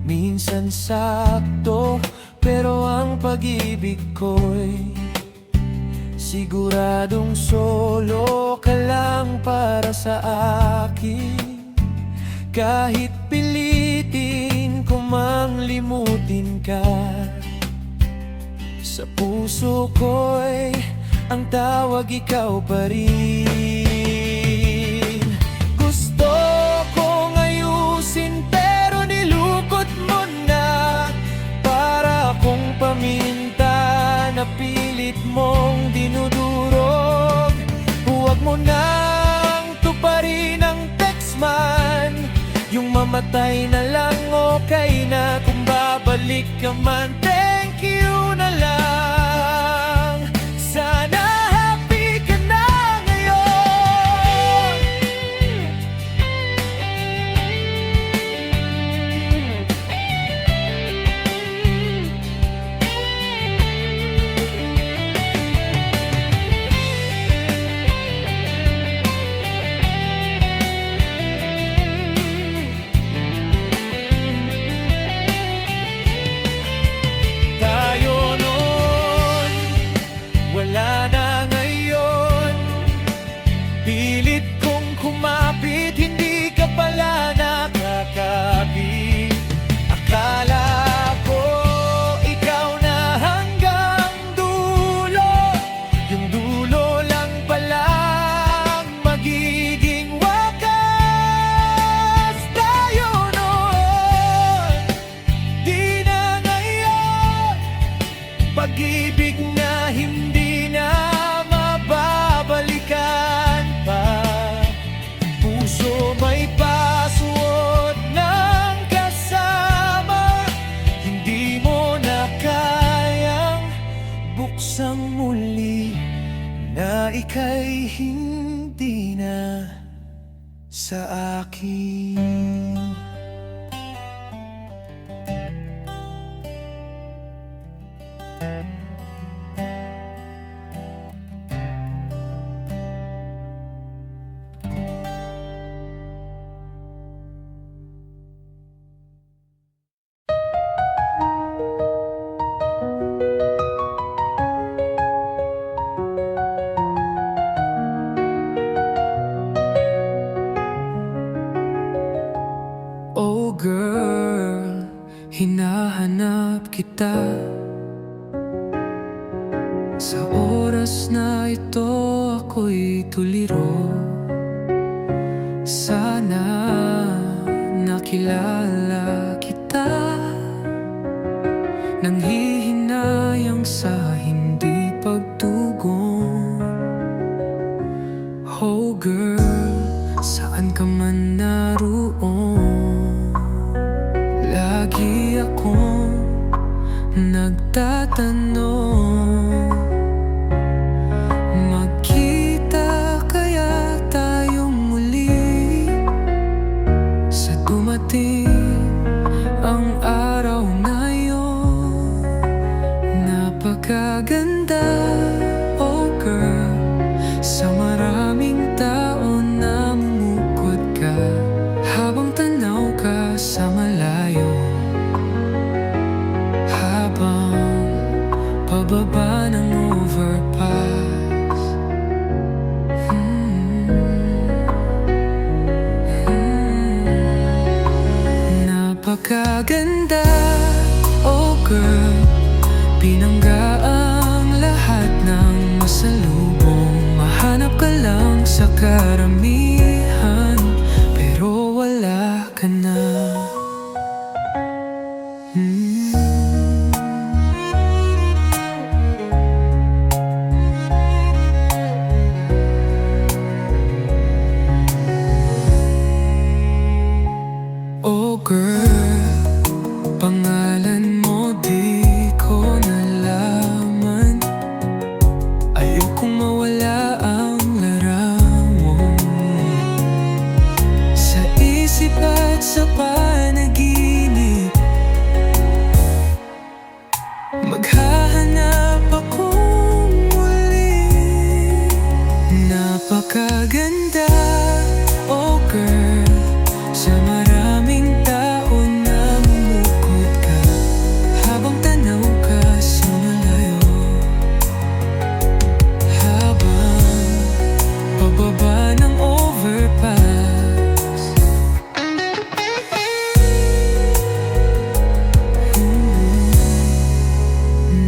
minsan sakto. Pero ang pag-ibig ko'y siguradong solo ka lang para sa akin. Kahit pilitin ko mang limutin ka, sa puso ko'y ang tawag ikaw pa rin. Gusto kong ayusin pero nilukot mo na. Para akong paminta na pilit mong dinudurog. Huwag mo nang tuparin ang text man, yung mamatay na lang okay na. Kung babalik ka man, thank you na lang. Sana happy ka na ngayon. Tayo no muli na ika'y hindi na sa akin. Oh girl, hinahanap kita. Sa oras na ito ako'y tuliro. Sana nakilala kita, nang hihinayang sa hindi pagtugon. Oh girl, saan ka man naroon, lagi akong nagtatanong, magkita kaya tayong muli sa dumating ang araw na yun. Napakaganda, oh girl, sa maraming tao namumukod ka habang tanaw ka sa malayo, habang pababa ng overpass. Napakaganda, oh girl, pinangga ang lahat ng masalubong. Mahanap ka lang sa karamihan, pero wala ka na. Oh girl, pangalan mo di ko nalaman. Ayokong mawala ang larawan sa isip at sa panaginip. Maghahanap akong muli. Napakaganda, oh girl, sa maraming tao namumukod ka habang tanaw ka sa malayo, habang pababa ng overpass.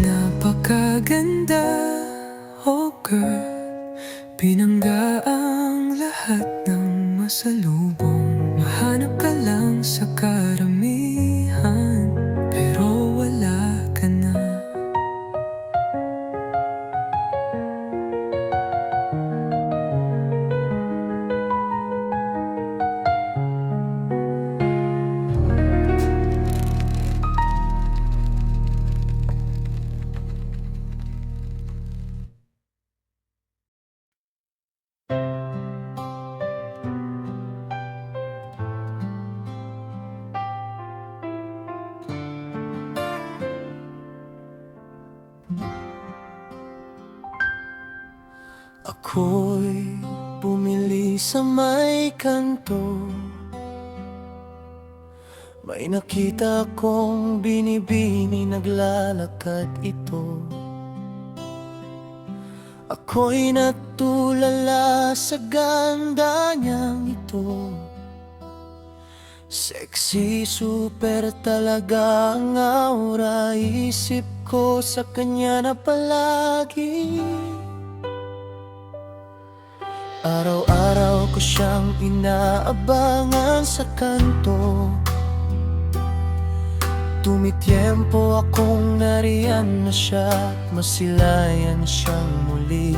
Napakaganda, oh girl, pinangga ang lahat ng masalubong. Mahanap ka lang sa karamihan, pero wala ka na. Ako'y bumili sa may kanto, may nakita kong binibini, naglalakad ito. Ako'y natulala sa ganda niyang ito. Sexy, super talaga ang aura. Isip ko sa kanya na palagi. Araw-araw ko siyang inaabangan sa kanto. Tumitiempo akong nariyan na siya, at masilayan siyang muli,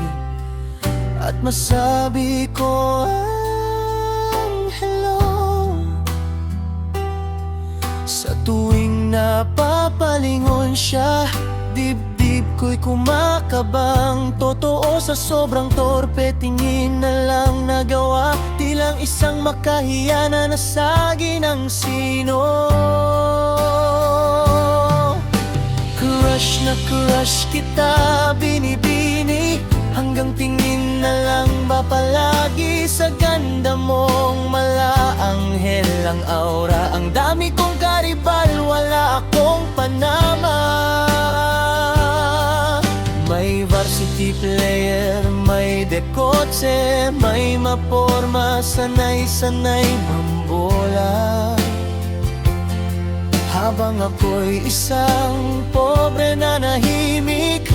at masabi ko ang hello. Sa tuwing napapalingon siya, dibdib ko'y kumakabang. Totoo sa sobrang torpe, tingin na lang nagawa. Tilang isang makahiya na nasagi ng sino. Crush na crush kita, binibini. Hanggang tingin na lang ba palagi sa ganda mong malaanghel ang aura. Ang dami kong karibal, wala akong panama. May varsity player, may dekotse, may maporma, sanay-sanay mambola. Habang ako'y isang pobre na nahimik,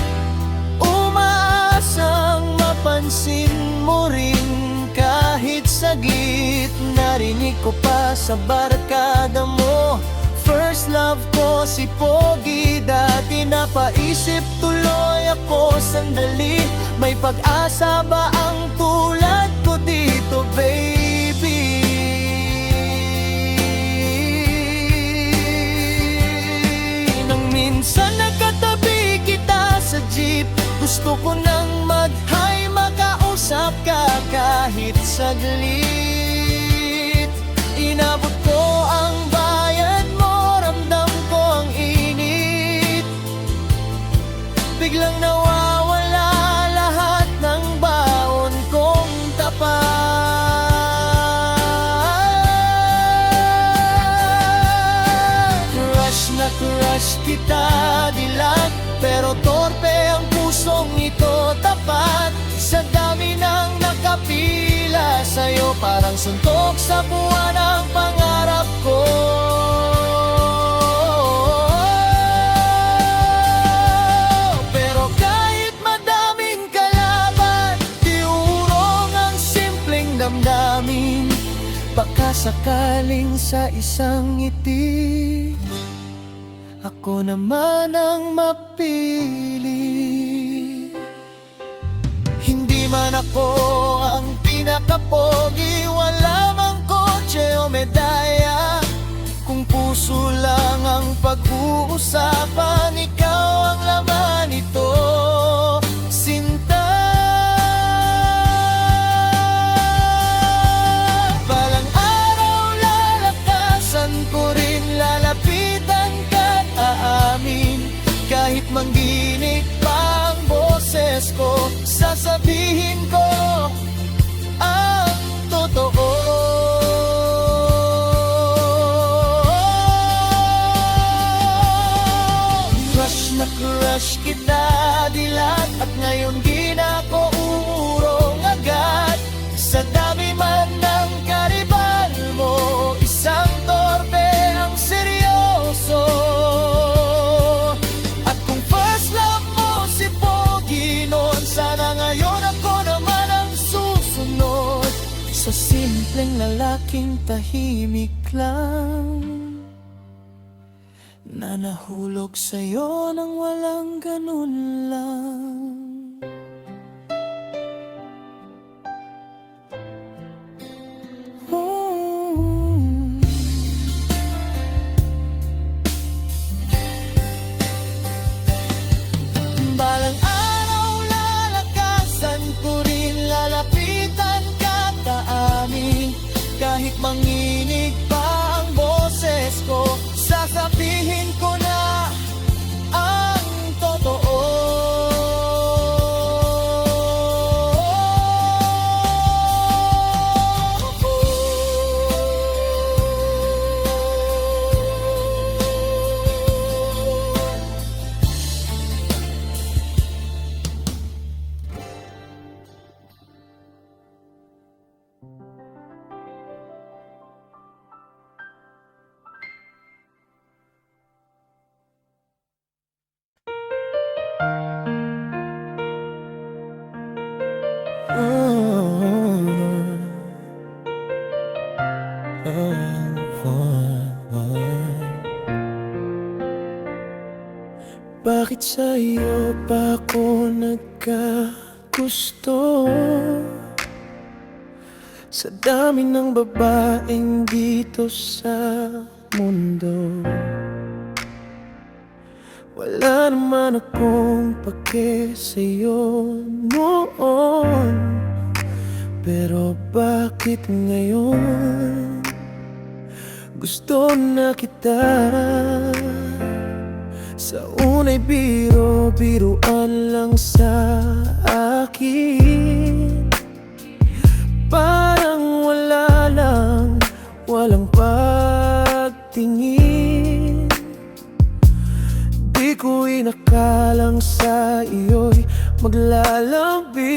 umaasang mapansin mo rin kahit saglit. Narinig ko pa sa barkada mo, first love ko si Pogi. Dati napaisip tuloy ako sandali, may pag-asa ba ang tulad ko dito, baby? Nang minsan nagkatabi kita sa jeep, gusto ko nang mag-hi, makausap ka kahit saglit. Inabot ko ang bayad mo, ramdam ko ang init. Biglang nawawala lahat ng baon kong tapat. Crush na crush kita dilag, pero torpe ang pusong ito tapat. Sa dami ng nakapila sa'yo, parang suntok sa buwan ang pangarap ko. Pero kahit madaming kalaban, di urong ang simpleng damdamin. Baka sakaling sa isang ngiti, ako naman ang mapili. Hindi man ako ang pinakapogi, wala mang kotse o medalya. Kung puso lang ang pag-uusapan, ikaw ang laman nito, sinta. Balang araw lalakasan ko rin, lalapitan ka't aamin. Kahit mangginig pa ang boses ko, sasabihin ko ang totoo. Crush na crush kita dilat, at ngayon di na ako uurong agad. Sa dami man ng karibal mo, isang torpe ang seryoso. At kung first love mo si Pogi noon, sana ngayon ako naman ang susunod. Sa simpleng lalaking tahimik lang, na nahulog sa'yo nang walang ganun lang. Balang araw lalakasan ko rin, lalapitan ka taamin. Kahit manginig pa ang boses ko, sasabihin ko na ang totoo. Bakit sa'yo pa ako nagkagusto? Sa dami ng babaeng dito sa mundo, Wala naman akong pake sa'yo noon, pero bakit ngayon gusto na kita? Sa unay biro-biruan lang sa akin, parang wala lang, walang pagtingin. Di ko inakalang sa iyo'y maglalambing.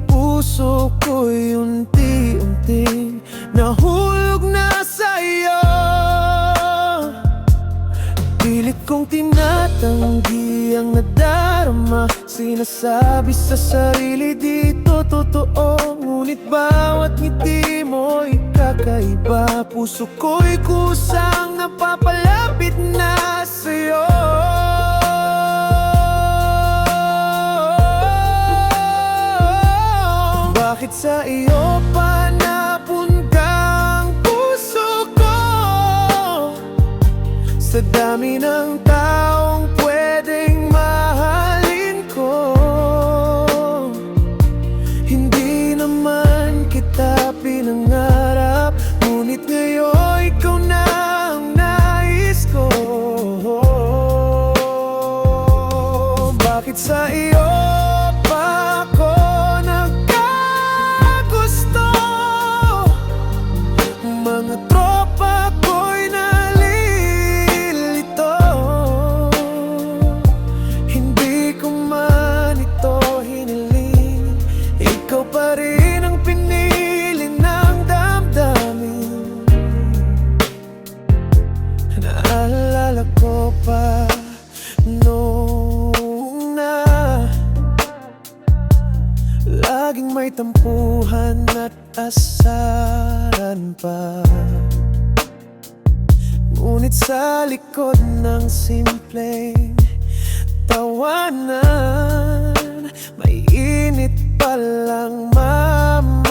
Puso ko'y unti-unting nahulog na sa iyo. Pilit kong tinatanggi ang nadarama, sinasabi sa sarili dito totoo. Ngunit bawat ngiti mo'y kakaiba. Puso ko'y kusang napapalapit na sa'yo. Bakit sa iyo pa napunta ang puso ko? Sa dami ng taong pwedeng mahalin ko, hindi naman kita pinangarap, ngunit ngayon ikaw na ang nais ko. Bakit sa iyo pa ako nagkagusto? Mga tropa ko'y nalilito. Hindi ko man ito hiniling, ikaw pa rin ang pinili ng damdamin. Naalala ko pa noong na laging may tampuhan at asaran pa, ngunit sa likod ng simpleng tawanan, may init palang mamamagitan.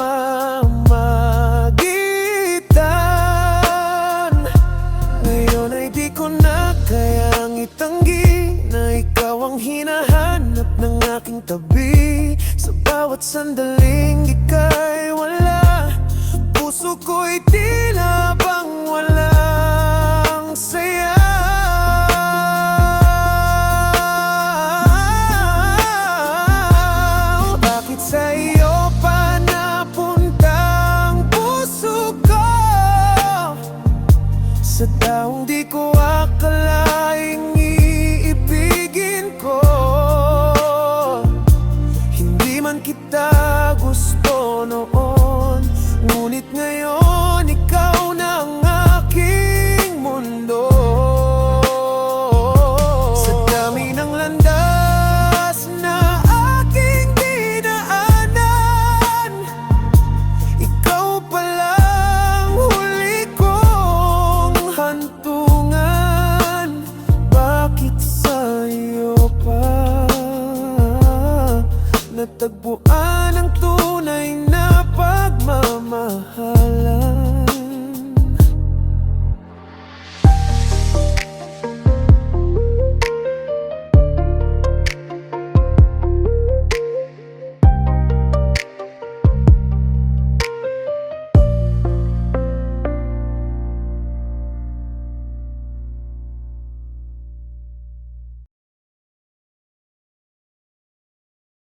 Ngayon ay di ko na kayang itanggi na ikaw ang hinahanap ng aking tabi. Sa bawat sandaling ika'y wala, puso ko'y tila